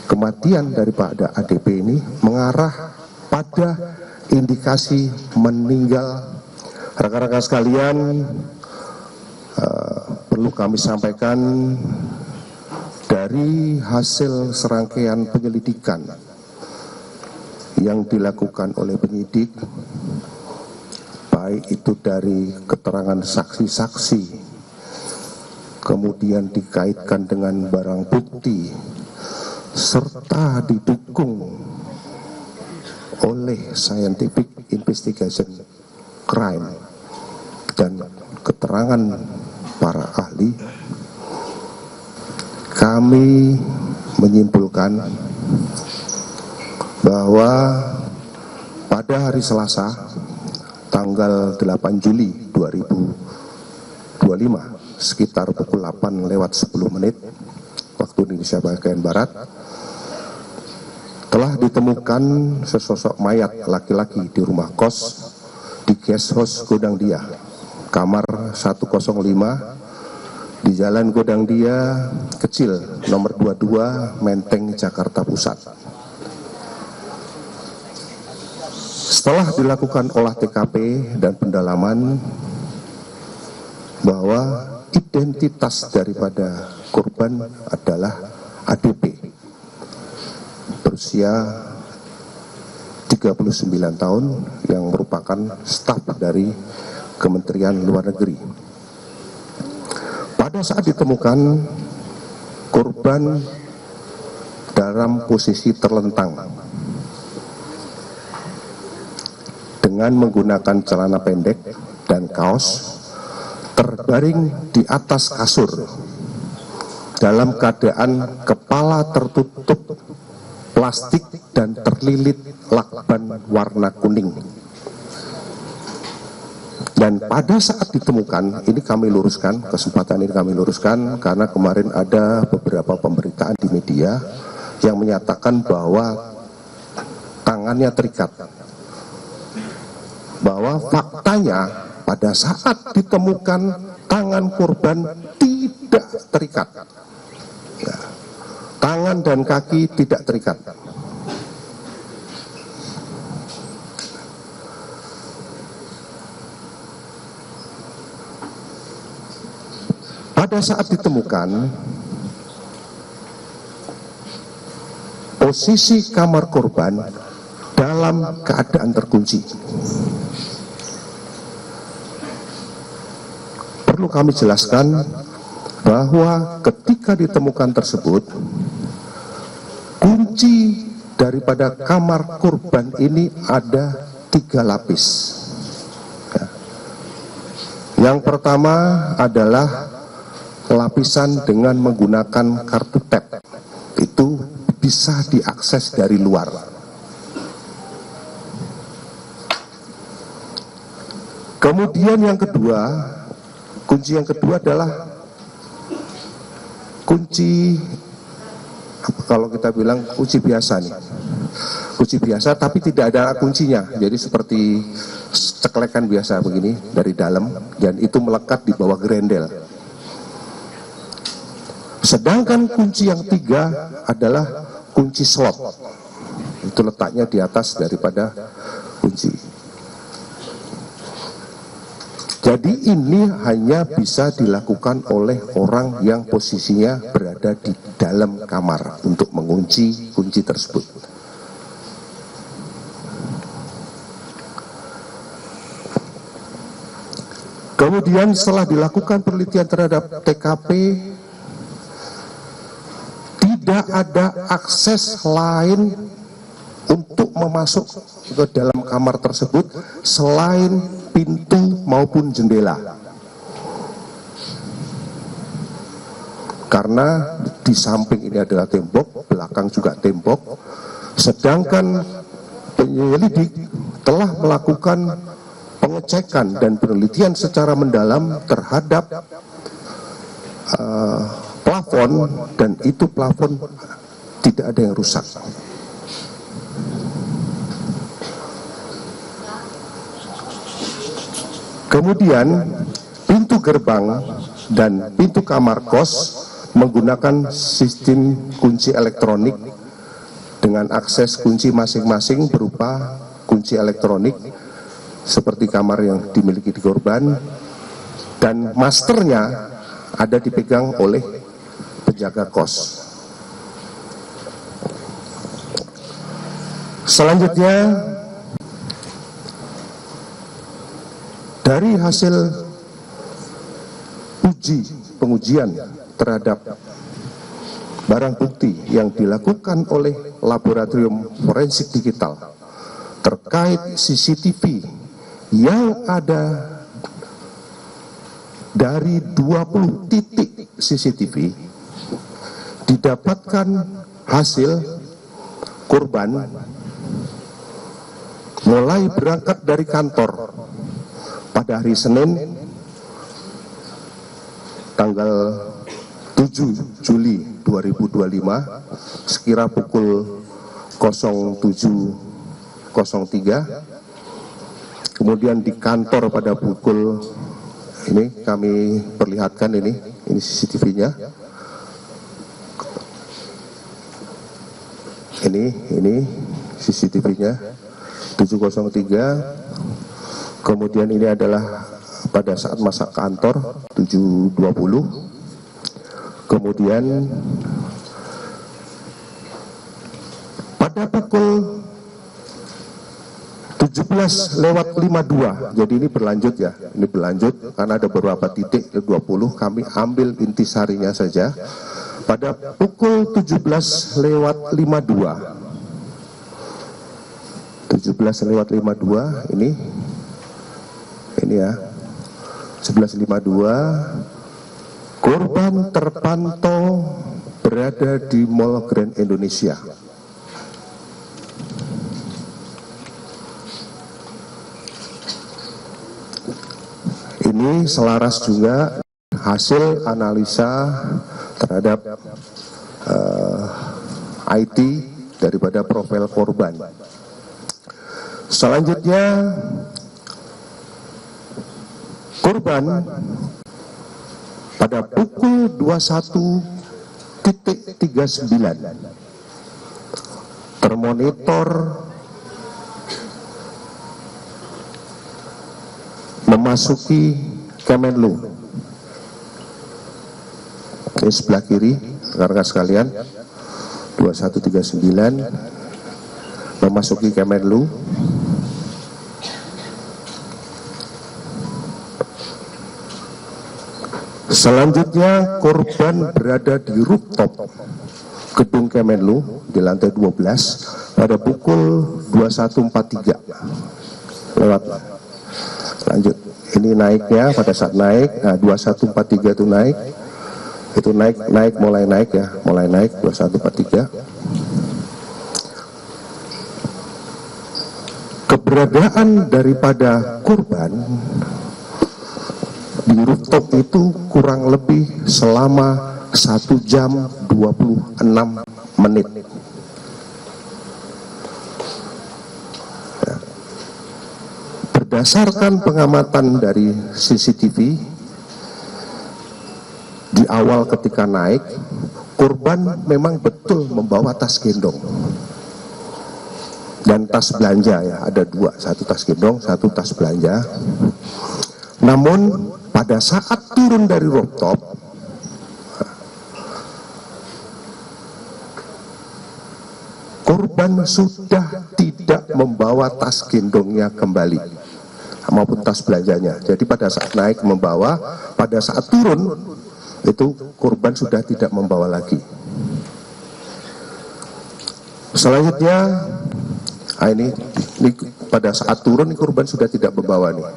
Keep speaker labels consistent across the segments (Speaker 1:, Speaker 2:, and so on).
Speaker 1: kematian daripada ADP ini mengarah pada indikasi meninggal. Rekan-rekan sekalian, perlu kami sampaikan dari hasil serangkaian penyelidikan yang dilakukan oleh penyidik, baik itu dari keterangan saksi-saksi, kemudian dikaitkan dengan barang bukti, serta didukung oleh scientific investigation crime dan keterangan para ahli, kami menyimpulkan bahwa pada hari Selasa tanggal 8 Juli 2025 sekitar pukul 8:10 waktu Indonesia bagian Barat telah ditemukan sesosok mayat laki-laki di rumah kos di guest house Godang Dia, kamar 105 di Jalan Godang Dia Kecil nomor 22 Menteng, Jakarta Pusat. Setelah dilakukan olah TKP dan pendalaman bahwa identitas daripada korban adalah ADP berusia 39 tahun yang merupakan staf dari Kementerian Luar Negeri. Pada saat ditemukan, korban dalam posisi terlentang dengan menggunakan celana pendek dan kaos, terbaring di atas kasur dalam keadaan kepala tertutup plastik dan terlilit lakban warna kuning. Dan pada saat ditemukan, ini kami luruskan, kesempatan ini kami luruskan karena kemarin ada beberapa pemberitaan di media yang menyatakan bahwa tangannya terikat. Bahwa faktanya pada saat ditemukan tangan korban tidak terikat, ya, tangan dan kaki tidak terikat. Pada saat ditemukan, posisi kamar korban dalam keadaan terkunci. Perlu kami jelaskan bahwa ketika ditemukan tersebut, kunci daripada kamar korban ini ada 3 lapis. Yang pertama adalah lapisan dengan menggunakan kartu tap. Itu bisa diakses dari luar. Kemudian yang kedua, kunci yang kedua adalah kunci, kalau kita bilang kunci biasa nih, kunci biasa tapi tidak ada kuncinya, jadi seperti ceklekan biasa begini dari dalam, dan itu melekat di bawah grendel. Sedangkan kunci yang 3 adalah kunci slot, itu letaknya di atas daripada kunci. Jadi ini hanya bisa dilakukan oleh orang yang posisinya berada di dalam kamar untuk mengunci kunci tersebut. Kemudian setelah dilakukan penelitian terhadap TKP, tidak ada akses lain untuk memasuk ke dalam kamar tersebut selain pintu maupun jendela. Karena di samping ini adalah tembok, belakang juga tembok. Sedangkan penyelidik telah melakukan pengecekan dan penelitian secara mendalam terhadap plafon, dan itu plafon tidak ada yang rusak. Kemudian pintu gerbang dan pintu kamar kos menggunakan sistem kunci elektronik dengan akses kunci masing-masing berupa kunci elektronik seperti kamar yang dimiliki di korban, dan masternya ada dipegang oleh penjaga kos. Selanjutnya, dari hasil pengujian terhadap barang bukti yang dilakukan oleh laboratorium forensik digital terkait CCTV yang ada dari 20 titik CCTV, didapatkan hasil korban mulai berangkat dari kantor pada hari Senin tanggal 7 Juli 2025 sekira pukul 07.03, kemudian di kantor pada pukul, ini kami perlihatkan, ini CCTV-nya, ini CCTV-nya 7.03, kemudian ini adalah pada saat masa kantor 7.20, kemudian pada pukul 17:52, jadi ini berlanjut ya, ini berlanjut karena ada beberapa titik 20, kami ambil intisarinya saja. Pada pukul 17:52, ini ya, 11:52, korban terpantau berada di Mall Grand Indonesia. Ini selaras juga hasil analisa terhadap IT daripada profil korban. Selanjutnya, korban pada pukul 21.39 termonitor memasuki Kemenlu. Ini sebelah kiri, rekan-rekan sekalian, 21.39 memasuki Kemenlu. Selanjutnya, korban berada di rooftop gedung Kemenlu di lantai 12 pada pukul 21.43 lewat. Lanjut, ini naiknya pada saat naik, nah 21.43 itu naik, mulai naik 21.43. Keberadaan daripada korban di rooftop itu kurang lebih selama 1 jam 26 menit. Berdasarkan pengamatan dari CCTV, di awal ketika naik, korban memang betul membawa tas gendong dan tas belanja ya, ada dua, satu tas gendong, satu tas belanja. Namun pada saat turun dari rooftop, korban sudah tidak membawa tas gendongnya kembali maupun tas belanjanya. Jadi pada saat naik membawa, pada saat turun itu korban sudah tidak membawa lagi. Selanjutnya, ini pada saat turun korban sudah tidak membawa nih.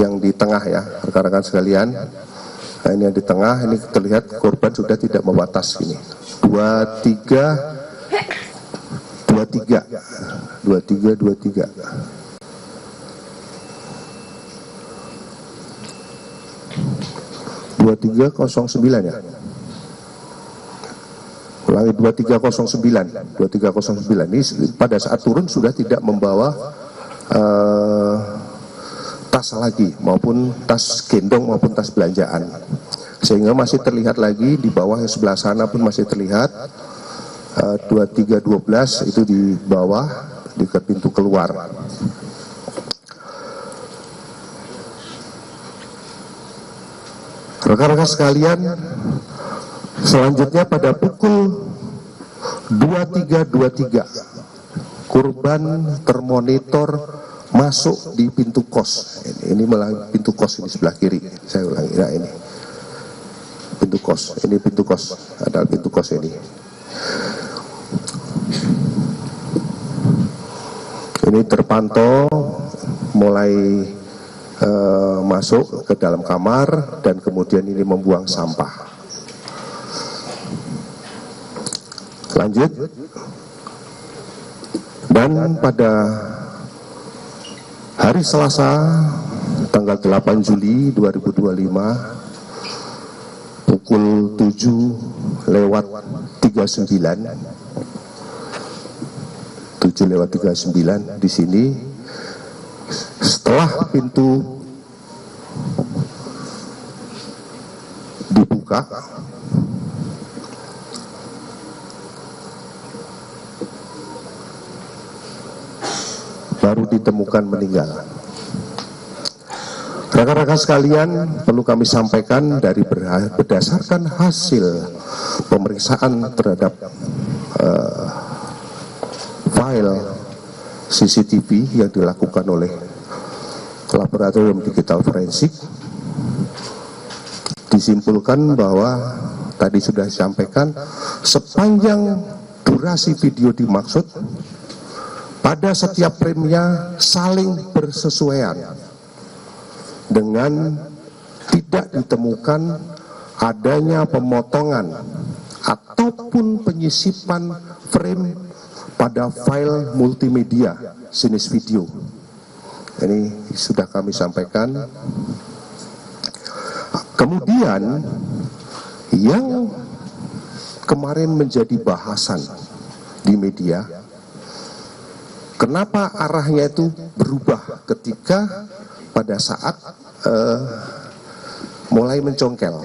Speaker 1: Yang di tengah ya, rekan-rekan sekalian. Nah, ini yang di tengah, ini terlihat korban sudah tidak membawa tas ini. 23. 2309 ya. Ulangi, 2309 ini pada saat turun sudah tidak membawa tas lagi, maupun tas gendong maupun tas belanjaan, sehingga masih terlihat lagi di bawah yang sebelah sana pun masih terlihat 2312 itu di bawah dekat pintu keluar. Rekan-rekan sekalian, selanjutnya pada pukul 23.23 korban termonitor masuk di pintu kos. Ini malah pintu kos ini sebelah kiri. Saya ulangi, nah ini pintu kos. Ini pintu kos. Ada pintu kos ini. Ini terpantau mulai masuk ke dalam kamar dan kemudian ini membuang sampah. Lanjut. Dan pada hari Selasa tanggal 8 Juli 2025 pukul 7:39 di sini, setelah pintu dibuka, baru ditemukan meninggal. Rekan-rekan sekalian, perlu kami sampaikan dari berdasarkan hasil pemeriksaan terhadap file CCTV yang dilakukan oleh Laboratorium Digital Forensik, disimpulkan bahwa tadi sudah disampaikan sepanjang durasi video dimaksud pada setiap frame-nya saling bersesuaian dengan tidak ditemukan adanya pemotongan ataupun penyisipan frame pada file multimedia jenis video. Ini sudah kami sampaikan. Kemudian yang kemarin menjadi bahasan di media, kenapa arahnya itu berubah ketika pada saat mulai mencongkel.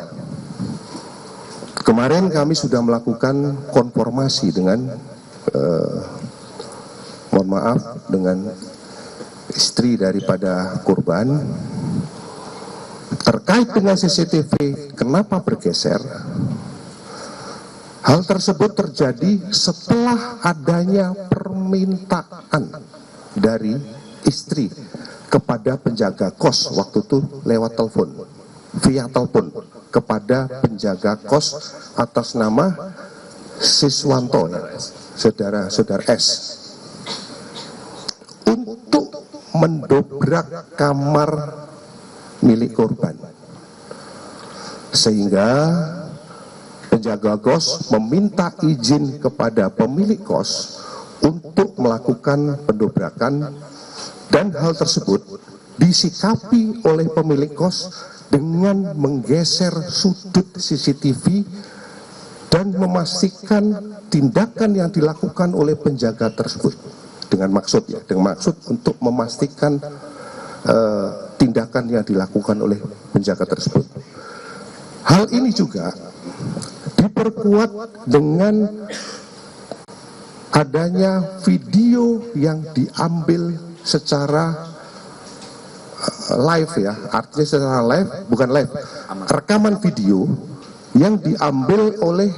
Speaker 1: Kemarin kami sudah melakukan konfirmasi dengan mohon maaf, dengan istri daripada korban terkait dengan CCTV kenapa bergeser. Hal tersebut terjadi setelah adanya permintaan dari istri kepada penjaga kos waktu itu lewat telepon, via telepon kepada penjaga kos atas nama Siswanto, ya, saudara S, untuk mendobrak kamar milik korban, sehingga penjaga kos meminta izin kepada pemilik kos untuk melakukan pendobrakan, dan hal tersebut disikapi oleh pemilik kos dengan menggeser sudut CCTV dan memastikan tindakan yang dilakukan oleh penjaga tersebut dengan maksud untuk memastikan tindakan yang dilakukan oleh penjaga tersebut. Hal ini juga diperkuat dengan adanya video yang diambil secara live, ya, artinya secara live, bukan live, rekaman video yang diambil oleh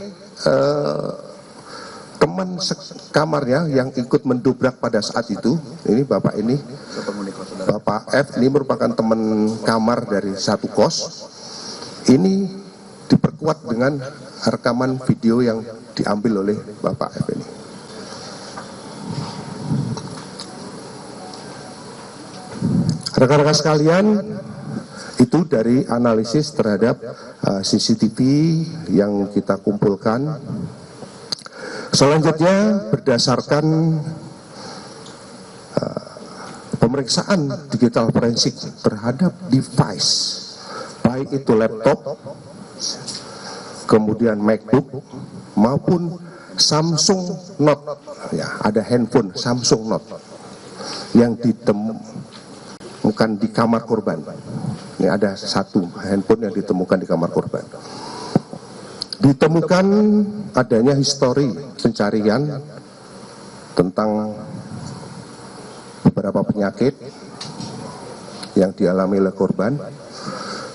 Speaker 1: teman sekamarnya yang ikut mendobrak pada saat itu. Ini Bapak ini, Bapak F, ini merupakan teman kamar dari satu kos. Ini diperkuat dengan rekaman video yang diambil oleh Bapak F ini. Rekan-rekan sekalian, itu dari analisis terhadap CCTV yang kita kumpulkan. Selanjutnya, berdasarkan pemeriksaan digital forensik terhadap device, baik itu laptop, kemudian MacBook, maupun Samsung Note, ya, ada handphone Samsung Note yang ditemukan di kamar korban. Ini ada satu handphone yang ditemukan di kamar korban. Ditemukan adanya histori pencarian tentang beberapa penyakit yang dialami oleh korban.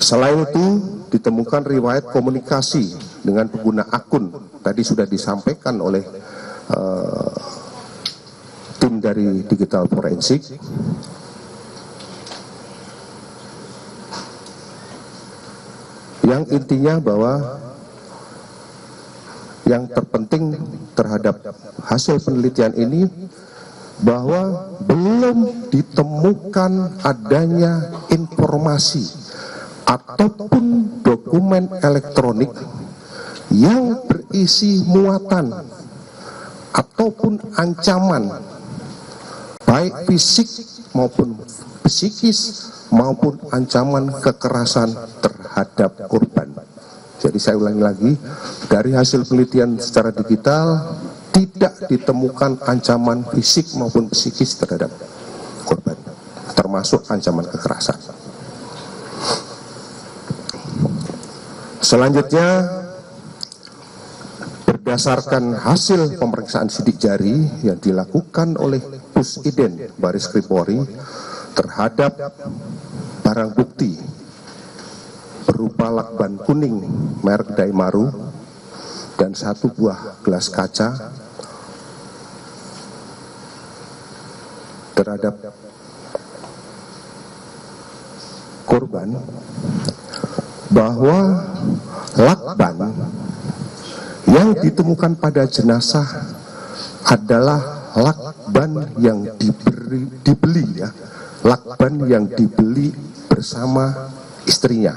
Speaker 1: Selain itu, ditemukan riwayat komunikasi dengan pengguna akun. Tadi sudah disampaikan oleh tim dari digital forensik. Yang intinya bahwa yang terpenting terhadap hasil penelitian ini bahwa belum ditemukan adanya informasi ataupun dokumen elektronik yang berisi muatan ataupun ancaman baik fisik maupun psikis maupun ancaman kekerasan terhadap korban. Jadi saya ulangi lagi, dari hasil penelitian secara digital tidak ditemukan ancaman fisik maupun psikis terhadap korban, termasuk ancaman kekerasan. Selanjutnya, berdasarkan hasil pemeriksaan sidik jari yang dilakukan oleh Pusiden Baris Krim Polri terhadap barang bukti berupa lakban kuning merek Daimaru dan satu buah gelas kaca terhadap korban, bahwa lakban yang ditemukan pada jenazah adalah lakban yang dibeli lakban yang dibeli bersama istrinya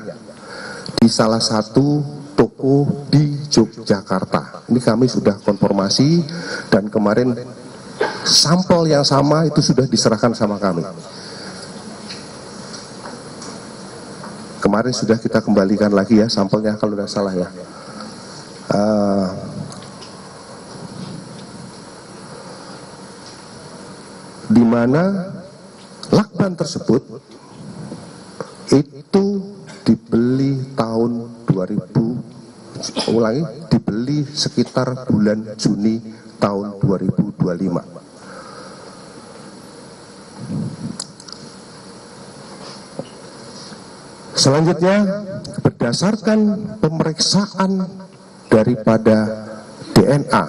Speaker 1: di salah satu toko di Yogyakarta. Ini kami sudah konfirmasi dan kemarin sampel yang sama itu sudah diserahkan sama kami. Kemarin sudah kita kembalikan lagi ya sampelnya kalau tidak salah ya. Di mana lakban tersebut itu dibeli tahun 2000, dibeli sekitar bulan Juni tahun 2025. Selanjutnya, berdasarkan pemeriksaan daripada DNA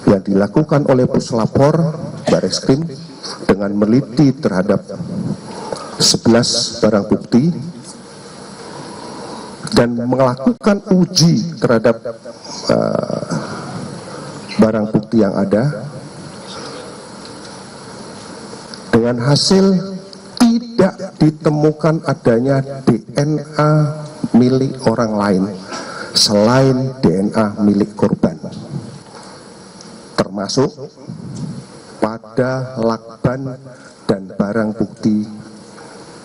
Speaker 1: yang dilakukan oleh Puslapor Bareskrim dengan meliti terhadap 11 barang bukti dan melakukan uji terhadap barang bukti yang ada, dengan hasil tidak ditemukan adanya DNA milik orang lain selain DNA milik korban, termasuk pada lakban dan barang bukti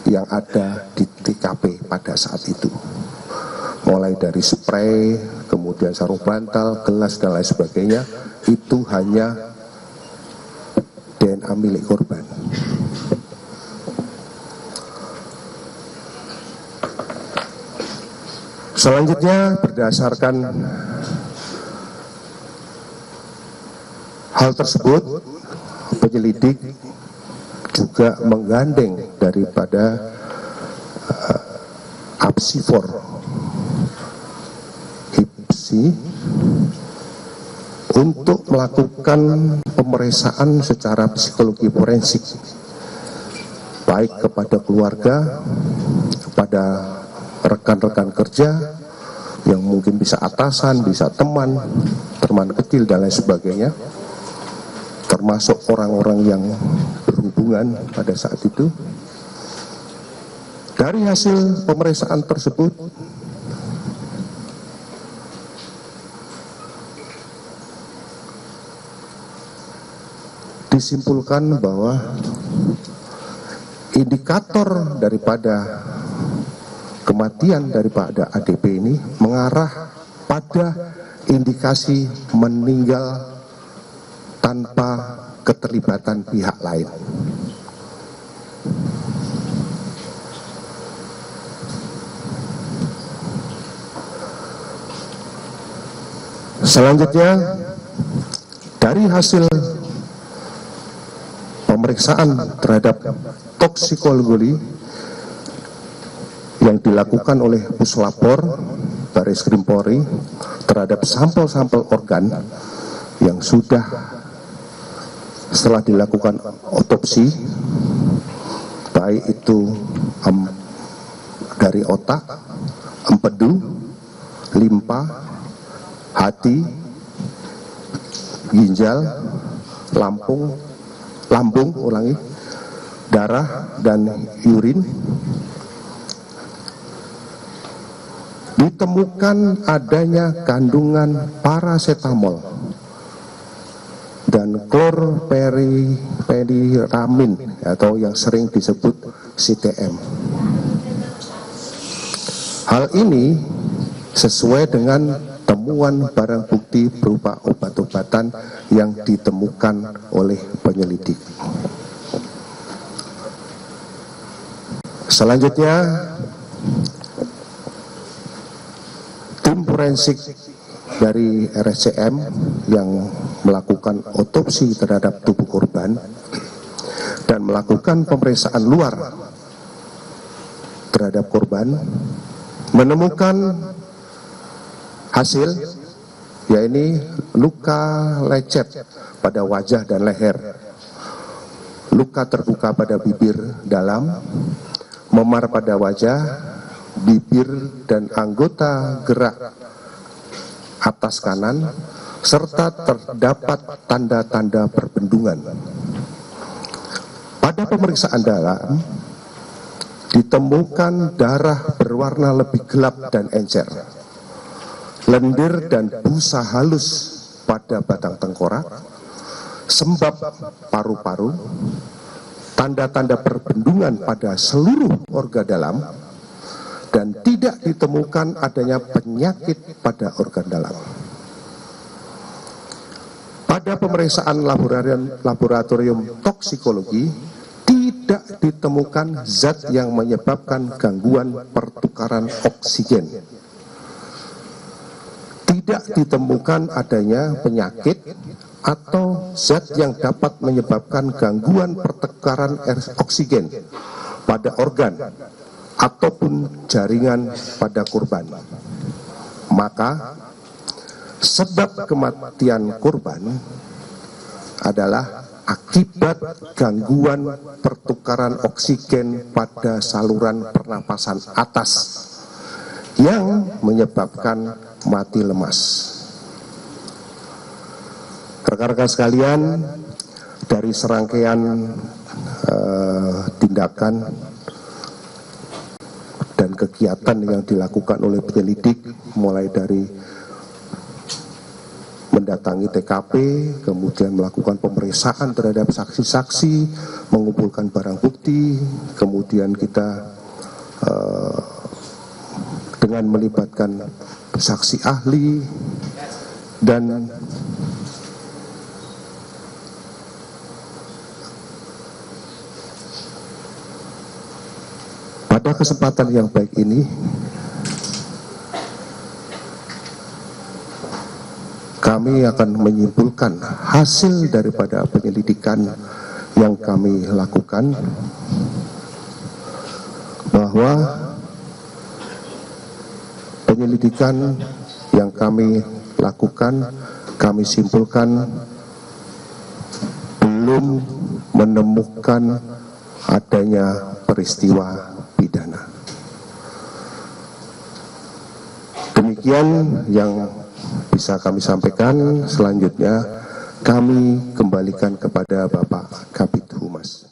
Speaker 1: yang ada di TKP pada saat itu, mulai dari spray, kemudian sarung bantal, gelas dan lain sebagainya, itu hanya DNA milik korban. Selanjutnya, berdasarkan hal tersebut, penyelidik juga menggandeng daripada Apsifor HIPSI untuk melakukan pemeriksaan secara psikologi forensik baik kepada keluarga, kepada rekan-rekan kerja yang mungkin bisa atasan, bisa teman kecil dan lain sebagainya, termasuk orang-orang yang berhubungan pada saat itu. Dari hasil pemeriksaan tersebut, disimpulkan bahwa indikator daripada kematian daripada ADP ini mengarah pada indikasi meninggal tanpa keterlibatan pihak lain. Selanjutnya, dari hasil pemeriksaan terhadap toksikologi yang dilakukan oleh Puslapor Baris Krim Polri terhadap sampel-sampel organ yang sudah setelah dilakukan otopsi, baik itu dari otak, empedu, limpa, hati, ginjal, lambung, darah, dan urin, ditemukan adanya kandungan parasetamol dan klorperiphenylamin atau yang sering disebut CTM. Hal ini sesuai dengan temuan barang bukti berupa obat-obatan yang ditemukan oleh penyelidik. Selanjutnya, tim forensik dari RSCM yang melakukan otopsi terhadap tubuh korban dan melakukan pemeriksaan luar terhadap korban menemukan hasil, yaitu luka lecet pada wajah dan leher, luka terbuka pada bibir dalam, memar pada wajah, bibir dan anggota gerak atas kanan, serta terdapat tanda-tanda perbendungan. Pada pemeriksaan dalam, ditemukan darah berwarna lebih gelap dan encer, lendir dan busa halus pada batang tengkorak, sembab paru-paru, tanda-tanda perbendungan pada seluruh organ dalam, dan tidak ditemukan adanya penyakit pada organ dalam. Pada pemeriksaan laboratorium toksikologi, tidak ditemukan zat yang menyebabkan gangguan pertukaran oksigen. Tidak ditemukan adanya penyakit atau zat yang dapat menyebabkan gangguan pertukaran oksigen pada organ ataupun jaringan pada korban. Maka sebab kematian korban adalah akibat gangguan pertukaran oksigen pada saluran pernapasan atas yang menyebabkan mati lemas. Rekan-rekan sekalian, dari serangkaian tindakan dan kegiatan yang dilakukan oleh penyelidik, mulai dari mendatangi TKP, kemudian melakukan pemeriksaan terhadap saksi-saksi, mengumpulkan barang bukti, kemudian kita dengan melibatkan saksi ahli, dan pada kesempatan yang baik ini kami akan menyimpulkan hasil daripada penyelidikan yang kami lakukan, bahwa penyelidikan yang kami lakukan, kami simpulkan belum menemukan adanya peristiwa pidana. Demikian yang bisa kami sampaikan. Selanjutnya kami kembalikan kepada Bapak Kabid Humas.